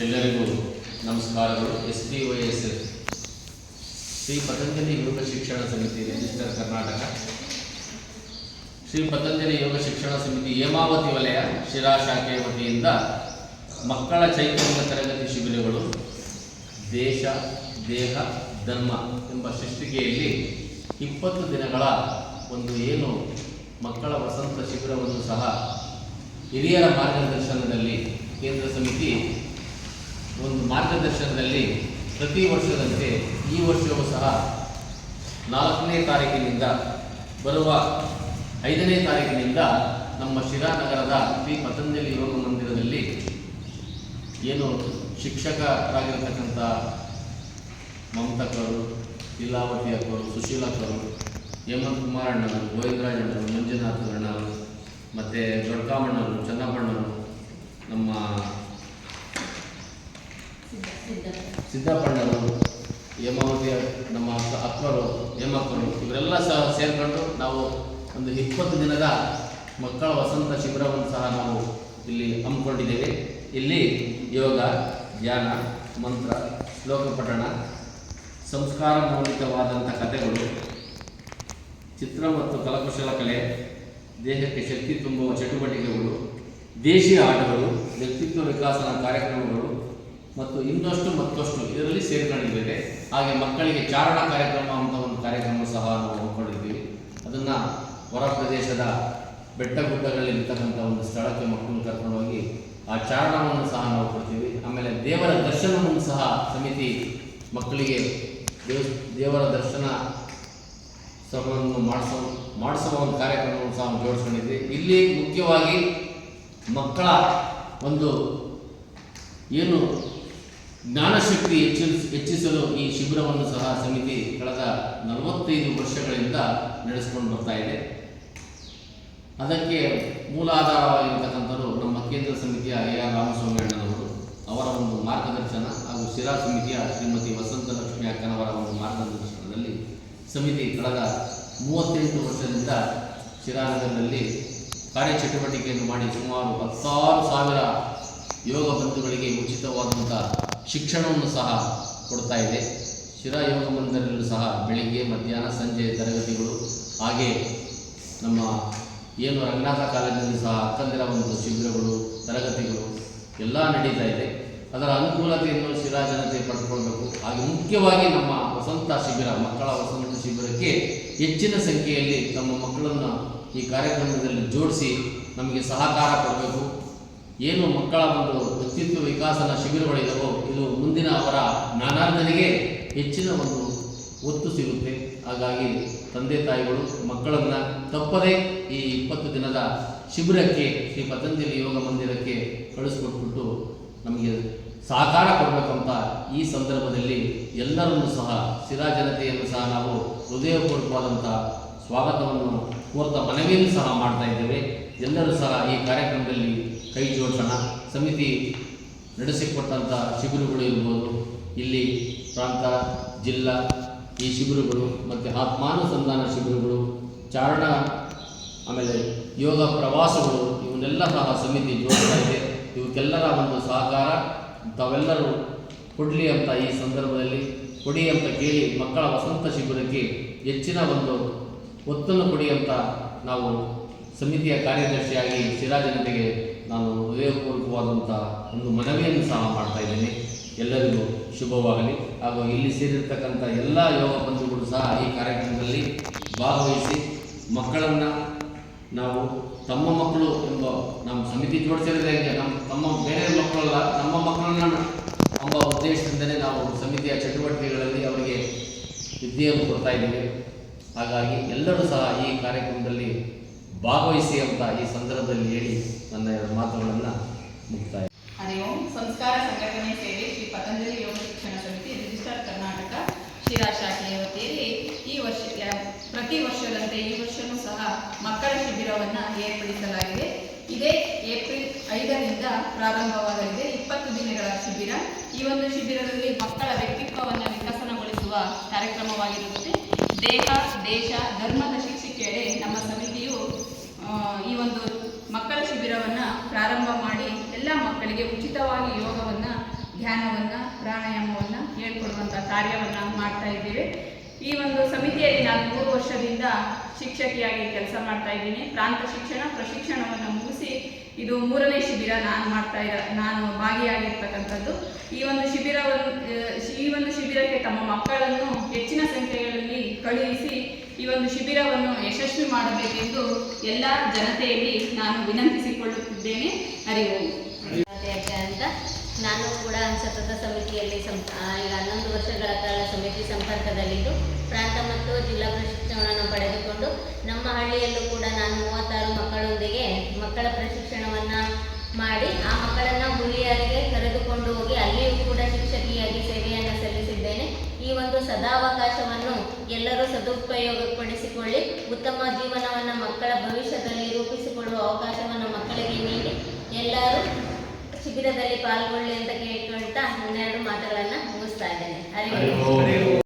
ಎಲ್ಲರಿಗೂ ನಮಸ್ಕಾರಗಳು. SPYSF ಶ್ರೀ ಪತಂಜಲಿ ಯೋಗ ಶಿಕ್ಷಣ ಸಮಿತಿ ರಿಜಿಸ್ಟರ್ ಕರ್ನಾಟಕ, ಶ್ರೀ ಪತಂಜಲಿ ಯೋಗ ಶಿಕ್ಷಣ ಸಮಿತಿ ಹೇಮಾವತಿ ವಲಯ ಶಿರಾ ಶಾಖೆಯ ವತಿಯಿಂದ ಮಕ್ಕಳ ಚೈತನ್ಯ ತರಗತಿ ಶಿಬಿರಗಳು ದೇಶ ದೇಹ ಧರ್ಮ ಎಂಬ ಶೀರ್ಷಿಕೆಯಲ್ಲಿ 20 ದಿನಗಳ ಏನು ಮಕ್ಕಳ ವಸಂತ ಶಿಬಿರವನ್ನು ಸಹ ಹಿರಿಯರ ಮಾರ್ಗದರ್ಶನದಲ್ಲಿ ಕೇಂದ್ರ ಸಮಿತಿ ಒಂದು ಮಾರ್ಗದರ್ಶನದಲ್ಲಿ ಪ್ರತಿ ವರ್ಷದಂತೆ ಈ ವರ್ಷವೂ ಸಹ 4ನೇ ತಾರೀಕಿನಿಂದ ಬರುವ 5ನೇ ತಾರೀಕಿನಿಂದ ನಮ್ಮ ಶಿರಾ ನಗರದ ಶ್ರೀ ಪತಂಜಲಿ ಯೋಗ ಮಂದಿರದಲ್ಲಿ ಶಿಕ್ಷಕರಾಗಿರ್ತಕ್ಕಂಥ ಮಮತಕ್ಕವರು, ಲೀಲಾವತಿ ಅಕ್ಕವರು, ಸುಶೀಲಕ್ಕವರು, ಹೇಮಂತ್ ಕುಮಾರ್ ಅಣ್ಣವರು, ಗೋವಿಂದರಾಜ್ ಅಣ್ಣವರು, ಮಂಜುನಾಥ್ ಅಣ್ಣವರು, ಮತ್ತು ದೊಡ್ಡಕಾಮಣ್ಣವರು, ಚನ್ನಪ್ಪಣ್ಣವರು, ನಮ್ಮ ಸಿದ್ದಪ್ಪಣ್ಣವರು, ಹೇಮಾವತಿ ನಮ್ಮ ಅಕ್ಕರು, ಹೇಮಕ್ಕರು, ಇವರೆಲ್ಲ ಸಹ ಸೇರಿಕೊಂಡು ನಾವು ಒಂದು 20 ದಿನದ ಮಕ್ಕಳ ವಸಂತ ಶಿಬಿರವನ್ನು ಸಹ ನಾವು ಇಲ್ಲಿ ಹಮ್ಮಿಕೊಂಡಿದ್ದೇವೆ. ಇಲ್ಲಿ ಯೋಗ, ಧ್ಯಾನ, ಮಂತ್ರ, ಶ್ಲೋಕ ಪಠಣ, ಸಂಸ್ಕಾರ ಮೌಲಿಕವಾದಂಥ ಕಥೆಗಳು, ಚಿತ್ರ ಮತ್ತು ಕರಕುಶಲ ಕಲೆ, ದೇಹಕ್ಕೆ ಶಕ್ತಿ ತುಂಬುವ ಚಟುವಟಿಕೆಗಳು, ದೇಶೀಯ ಆಟಗಳು, ವ್ಯಕ್ತಿತ್ವ ವಿಕಾಸನ ಕಾರ್ಯಕ್ರಮಗಳು ಮತ್ತು ಮತ್ತಷ್ಟು ಇದರಲ್ಲಿ ಸೇರಿಕೊಂಡಿದ್ದೇವೆ. ಹಾಗೆ ಮಕ್ಕಳಿಗೆ ಚಾರಣ ಕಾರ್ಯಕ್ರಮ ಅಂತ ಒಂದು ಕಾರ್ಯಕ್ರಮ ಸಹ ನಾವು ಹಮ್ಮಿಕೊಂಡಿದ್ದೀವಿ. ಅದನ್ನು ಹೊರ ಪ್ರದೇಶದ ಬೆಟ್ಟ ಗುಡ್ಡಗಳಲ್ಲಿ ಇರ್ತಕ್ಕಂಥ ಒಂದು ಸ್ಥಳಕ್ಕೆ ಮಕ್ಕಳನ್ನು ಕರ್ಕೊಂಡು ಹೋಗಿ ಆ ಚಾರಣವನ್ನು ಸಹ ನಾವು ಕೊಡ್ತೀವಿ. ಆಮೇಲೆ ದೇವರ ದರ್ಶನವನ್ನು ಸಹ ಸಮಿತಿ ಮಕ್ಕಳಿಗೆ ದೇವರ ದರ್ಶನ ಸಭೆಯನ್ನು ಮಾಡಿಸುವ ಒಂದು ಕಾರ್ಯಕ್ರಮವನ್ನು ಸಹ ಜೋಡಿಸ್ಕೊಂಡಿದ್ವಿ. ಇಲ್ಲಿ ಮುಖ್ಯವಾಗಿ ಮಕ್ಕಳ ಒಂದು ಜ್ಞಾನಶಕ್ತಿ ಹೆಚ್ಚಿಸಲು ಈ ಶಿಬಿರವನ್ನು ಸಹ ಸಮಿತಿ ಕಳೆದ 45 ವರ್ಷಗಳಿಂದ ನಡೆಸಿಕೊಂಡು ಬರ್ತಾ ಇದೆ. ಅದಕ್ಕೆ ಮೂಲಾಧಾರವಾಗಿರ್ತಕ್ಕಂಥವರು ನಮ್ಮ ಕೇಂದ್ರ ಸಮಿತಿಯ AR ರಾಮಸ್ವಾಮಿ ಅಣ್ಣನವರು, ಅವರ ಒಂದು ಮಾರ್ಗದರ್ಶನ ಹಾಗೂ ಶಿರಾ ಸಮಿತಿಯ ಶ್ರೀಮತಿ ವಸಂತ ಲಕ್ಷ್ಮಿ ಅಕ್ಕನವರ ಒಂದು ಮಾರ್ಗದರ್ಶನದಲ್ಲಿ ಸಮಿತಿ ಕಳೆದ 38 ವರ್ಷದಿಂದ ಶಿರಾನಗರದಲ್ಲಿ ಕಾರ್ಯಚಟುವಟಿಕೆಯನ್ನು ಮಾಡಿ ಸುಮಾರು 16,000 ಯೋಗ ಬಂಧುಗಳಿಗೆ ಉಚಿತವಾದಂಥ ಶಿಕ್ಷಣವನ್ನು ಸಹ ಕೊಡ್ತಾ ಇದೆ. ಶಿರಾ ಯೋಗ ಮಂದಿರದಲ್ಲೂ ಸಹ ಬೆಳಿಗ್ಗೆ, ಮಧ್ಯಾಹ್ನ, ಸಂಜೆ ತರಗತಿಗಳು, ಹಾಗೆ ನಮ್ಮ ರಂಗನಾಥ ಕಾಲೇಜಿನಲ್ಲಿ ಸಹ ಅಕ್ಕಂದಿರ ಒಂದು ಶಿಬಿರಗಳು, ತರಗತಿಗಳು ಎಲ್ಲ ನಡೀತಾ ಇದೆ. ಅದರ ಅನುಕೂಲತೆಯನ್ನು ಶಿರಾ ಜನತೆ ಪಡೆದುಕೊಳ್ಬೇಕು. ಹಾಗೆ ಮುಖ್ಯವಾಗಿ ನಮ್ಮ ವಸಂತ ಶಿಬಿರ, ಮಕ್ಕಳ ವಸಂತ ಶಿಬಿರಕ್ಕೆ ಹೆಚ್ಚಿನ ಸಂಖ್ಯೆಯಲ್ಲಿ ತಮ್ಮ ಮಕ್ಕಳನ್ನು ಈ ಕಾರ್ಯಕ್ರಮದಲ್ಲಿ ಜೋಡಿಸಿ ನಮಗೆ ಸಹಕಾರ ಕೊಡಬೇಕು. ಮಕ್ಕಳ ಒಂದು ವ್ಯಕ್ತಿತ್ವ ವಿಕಾಸನ ಶಿಬಿರಗಳಿದವೋ ಇದು ಮುಂದಿನ ಅವರ ಜ್ಞಾನಾರ್ಜನೆಗೆ ಹೆಚ್ಚಿನ ಒಂದು ಒತ್ತು ಸಿಗುತ್ತೆ. ಹಾಗಾಗಿ ತಂದೆ ತಾಯಿಗಳು ಮಕ್ಕಳನ್ನು ತಪ್ಪದೇ ಈ 20 ದಿನದ ಶಿಬಿರಕ್ಕೆ ಶ್ರೀ ಪತಂಜಲಿ ಯೋಗ ಮಂದಿರಕ್ಕೆ ಕಳಿಸ್ಕೊಟ್ಬಿಟ್ಟು ನಮಗೆ ಸಹಕಾರ ಕೊಡಬೇಕಂತ ಈ ಸಂದರ್ಭದಲ್ಲಿ ಎಲ್ಲರನ್ನೂ ಸಹ ಶಿರಾ ಜನತೆಯನ್ನು ಸಹ ನಾವು ಹೃದಯಪೂರ್ವಕವಾದಂಥ ಸ್ವಾಗತವನ್ನು ಕೋರ್ತಾ ಮನವಿಯನ್ನು ಸಹ ಮಾಡ್ತಾ ಇದ್ದೇವೆ. ಎಲ್ಲರೂ ಸಹ ಈ ಕಾರ್ಯಕ್ರಮದಲ್ಲಿ ಕೈ ಜೋಡಿಸೋಣ. ಸಮಿತಿ ನಡೆಸಿಕೊಟ್ಟಂಥ ಶಿಬಿರಗಳು ಇರ್ಬೋದು, ಇಲ್ಲಿ ಪ್ರಾಂತ, ಜಿಲ್ಲಾ ಈ ಶಿಬಿರಗಳು ಮತ್ತು ಆತ್ಮಾನುಸಂಧಾನ ಶಿಬಿರಗಳು, ಚಾರಣ, ಆಮೇಲೆ ಯೋಗ ಪ್ರವಾಸಗಳು, ಇವನ್ನೆಲ್ಲ ಸಹ ಸಮಿತಿ ಜೋಡಿಸ್ತಾ ಇದೆ. ಇವಕ್ಕೆಲ್ಲರ ಒಂದು ಸಹಕಾರ ತಾವೆಲ್ಲರೂ ಕೊಡಲಿ ಅಂತ ಈ ಸಂದರ್ಭದಲ್ಲಿ ಕೊಡಿ ಅಂತ ಕೇಳಿ ಮಕ್ಕಳ ವಸಂತ ಶಿಬಿರಕ್ಕೆ ಹೆಚ್ಚಿನ ಒಂದು ಒತ್ತನ್ನು ಕೊಡಿ ಅಂತ ನಾವು ಸಮಿತಿಯ ಕಾರ್ಯದರ್ಶಿಯಾಗಿ ಶಿರಾ ಜನತೆಗೆ ನಾನು ಹೃದಯಪೂರ್ವಕವಾದಂಥ ಒಂದು ಮನವಿಯನ್ನು ಸಹ ಮಾಡ್ತಾ ಇದ್ದೇನೆ. ಎಲ್ಲರಿಗೂ ಶುಭವಾಗಲಿ. ಹಾಗೂ ಇಲ್ಲಿ ಸೇರಿರ್ತಕ್ಕಂಥ ಎಲ್ಲ ಯೋಗ ಬಂಧುಗಳು ಸಹ ಈ ಕಾರ್ಯಕ್ರಮದಲ್ಲಿ ಭಾಗವಹಿಸಿ ಮಕ್ಕಳನ್ನು ನಾವು ತಮ್ಮ ಮಕ್ಕಳು ಎಂಬ ನಮ್ಮ ಸಮಿತಿ ಜೋಡಿಸಿರೋದೇ ತಮ್ಮ ಬೇರೆ ಮಕ್ಕಳಲ್ಲ, ನಮ್ಮ ಮಕ್ಕಳನ್ನು ಎಂಬ ಉದ್ದೇಶದಿಂದಲೇ ನಾವು ಸಮಿತಿಯ ಚಟುವಟಿಕೆಗಳಲ್ಲಿ ಅವರಿಗೆ ವಿದ್ಯೆಯನ್ನು ಕೊಡ್ತಾ ಇದ್ದೀವಿ. ಹಾಗಾಗಿ ಎಲ್ಲರೂ ಸಹ ಈ ಕಾರ್ಯಕ್ರಮದಲ್ಲಿ ಭಾಗವಹಿಸಿ ಅಂತ ಈ ಸಂದರ್ಭದಲ್ಲಿ ಹೇಳಿ ನನ್ನ ಮಾತುಗಳನ್ನು ಮುಕ್ತಾಯ. ಹರಿ ಓಂ. ಸಂಸ್ಕಾರ ಸಂಘಟನೆ ಸೇವೆ ಶ್ರೀ ಪತಂಜಲಿ ಯೋಗ ಶಿಕ್ಷಣ ಸಮಿತಿ ರಿಜಿಸ್ಟರ್ ಕರ್ನಾಟಕ ಶಿರಾ ಶಾಖೆಯ ವತಿಯಲ್ಲಿ ಈ ವರ್ಷ ಪ್ರತಿ ವರ್ಷದಂತೆ ಈ ವರ್ಷವೂ ಸಹ ಮಕ್ಕಳ ಶಿಬಿರವನ್ನು ಏರ್ಪಡಿಸಲಾಗಿದೆ. ಇದೇ ಏಪ್ರಿಲ್ 5ರಿಂದ ಪ್ರಾರಂಭವಾಗಲಿದೆ. 20 ದಿನಗಳ ಶಿಬಿರ. ಈ ಒಂದು ಶಿಬಿರದಲ್ಲಿ ಮಕ್ಕಳ ವ್ಯಕ್ತಿತ್ವವನ್ನು ವಿಕಸನಗೊಳಿಸುವ ಕಾರ್ಯಕ್ರಮವಾಗಿರುತ್ತದೆ. ದೇಹ, ದೇಶ, ಧರ್ಮದ ಶಿಕ್ಷೆಯೆಡೆ ನಮ್ಮ ಸಮಿತಿಯು ಈ ಒಂದು ಮಕ್ಕಳ ಶಿಬಿರವನ್ನು ಪ್ರಾರಂಭ ಮಾಡಿ ಎಲ್ಲ ಮಕ್ಕಳಿಗೆ ಉಚಿತವಾಗಿ ಯೋಗವನ್ನು ಧ್ಯಾನವನ್ನು, ಪ್ರಾಣಾಯಾಮವನ್ನು ಹೇಳ್ಕೊಡುವಂಥ ಕಾರ್ಯವನ್ನು ಮಾಡ್ತಾ ಇದ್ದೀವಿ. ಈ ಒಂದು ಸಮಿತಿಯಲ್ಲಿ ನಾನು 3 ವರ್ಷದಿಂದ ಶಿಕ್ಷಕಿಯಾಗಿ ಕೆಲಸ ಮಾಡ್ತಾ ಇದ್ದೀನಿ. ಪ್ರಾಂತ ಶಿಕ್ಷಣ ಪ್ರಶಿಕ್ಷಣವನ್ನು ಮುಗಿಸಿ ಇದು 3ನೇ ಶಿಬಿರ ನಾನು ಭಾಗಿಯಾಗಿರ್ತಕ್ಕಂಥದ್ದು. ಈ ಒಂದು ಶಿಬಿರಕ್ಕೆ ತಮ್ಮ ಮಕ್ಕಳನ್ನು ಹೆಚ್ಚಿನ ಸಂಖ್ಯೆಗಳಲ್ಲಿ ಕಳುಹಿಸಿ ಈ ಒಂದು ಶಿಬಿರವನ್ನು ಯಶಸ್ವಿ ಮಾಡಬೇಕೆಂದು ಎಲ್ಲ ಜನತೆಯಲ್ಲಿ ನಾನು ವಿನಂತಿಸಿಕೊಳ್ಳುತ್ತಿದ್ದೇನೆ. ಅರಿವು ಅಂತ ನಾನು ಕೂಡ ಸತತ ಸಮಿತಿಯಲ್ಲಿ ಈಗ 11 ವರ್ಷಗಳ ಕಾಲ ಸಮಿತಿ ಸಂಪರ್ಕದಲ್ಲಿದ್ದು ಪ್ರಾಂತ ಮತ್ತು ಜಿಲ್ಲಾ ಪ್ರಶಿಕ್ಷಣವನ್ನು ಪಡೆದುಕೊಂಡು ನಮ್ಮ ಹಳ್ಳಿಯಲ್ಲೂ ಕೂಡ ನಾನು 36 ಮಕ್ಕಳೊಂದಿಗೆ ಮಕ್ಕಳ ಪ್ರಶಿಕ್ಷಣವನ್ನು ಮಾಡಿ ಆ ಮಕ್ಕಳನ್ನು ಹುಲಿಯರಿಗೆ ಕರೆದುಕೊಂಡು ಹೋಗಿ ಅಲ್ಲಿಯೂ ಕೂಡ ಶಿಕ್ಷಕಿಯಾಗಿ ಸೇವೆಯನ್ನು ಸಲ್ಲಿಸಿದ್ದೇನೆ. ಈ ಒಂದು ಸದಾವಕಾಶವನ್ನು ಎಲ್ಲರೂ ಸದುಪಯೋಗಪಡಿಸಿಕೊಳ್ಳಿ ಉತ್ತಮ ಜೀವನವನ್ನು ಮಕ್ಕಳ ಭವಿಷ್ಯದಲ್ಲಿ ರೂಪಿಸಿಕೊಳ್ಳುವ ಅವಕಾಶವನ್ನು ಮಕ್ಕಳಿಗೆ ನೀಡಿ ಎಲ್ಲರೂ ಶಿಬಿರದಲ್ಲಿ ಪಾಲ್ಗೊಳ್ಳಿ ಅಂತ ಕೇಳ್ಕೊಳ್ತಾ 12 ಮಾತುಗಳನ್ನು ಮುಗಿಸ್ತಾ ಇದ್ದೇನೆ.